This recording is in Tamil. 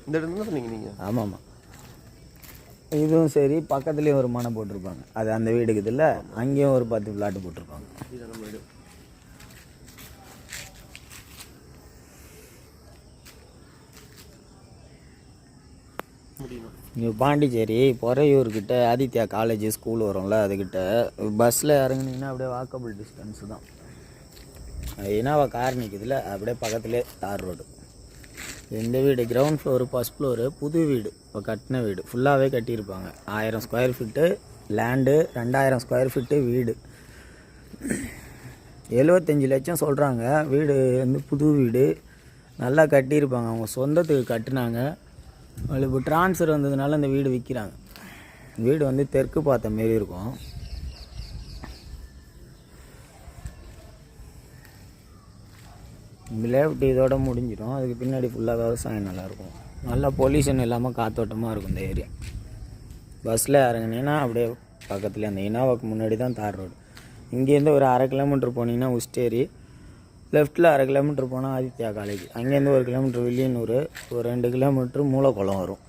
இந்த இடத்துல தான் சொன்னீங்க நீங்கள்? ஆமாம்மா. இதுவும் சரி, பக்கத்துலேயும் ஒரு மனை போட்டிருப்பாங்க. அது அந்த வீடுக்கு இதில் அங்கேயும் ஒரு 10 பிளாட்டு போட்டிருப்பாங்க. இங்கே பாண்டிச்சேரி பொறையூர்கிட்ட ஆதித்யா காலேஜ் ஸ்கூல் வரும்ல, அதுக்கிட்ட பஸ்ஸில் இறங்குனீங்கன்னா அப்படியே வாக்கபிள் டிஸ்டன்ஸு தான். இனோவா கார் நிற்குதுல, அப்படியே பக்கத்துலேயே தார் ரோடு. இந்த வீடு கிரவுண்ட் ஃப்ளோரு, ஃபஸ்ட் ஃப்ளோரு, புது வீடு, இப்போ கட்டின வீடு ஃபுல்லாகவே கட்டியிருப்பாங்க. 1000 square feet land, 2000 square feet வீடு. 75 லட்சம் சொல்கிறாங்க. வீடு வந்து புது வீடு, நல்லா கட்டியிருப்பாங்க. அவங்க சொந்தத்துக்கு கட்டினாங்க. அவங்களுக்கு இப்போ ட்ரான்ஸ்ஃபர் வந்ததுனால அந்த வீடு விற்கிறாங்க. வீடு வந்து தெற்கு பார்த்த மாரி இருக்கும். லேஅவுட் இதோட முடிஞ்சிடும். அதுக்கு பின்னாடி ஃபுல்லாக விவசாயம் நல்லாயிருக்கும். நல்லா பொல்யூஷன் இல்லாமல் காத்தோட்டமாக இருக்கும் இந்த ஏரியா. பஸ்ஸில் இறங்குனீங்கன்னா அப்படியே பக்கத்துலேயே அந்த இனோவாக்கு முன்னாடி தான் தார் ரோடு. இங்கேருந்து ஒரு 1/2 கிலோமீட்டர் போனீங்கன்னா உஸ்டேரி, லெஃப்ட்டில் 1/2 கிலோமீட்டர் போனால் ஆதித்யா காலேஜ், அங்கேருந்து 1 கிலோமீட்டர் வில்லியனூர், ஒரு 2 கிலோமீட்டர் மூலக்குளம் வரும்.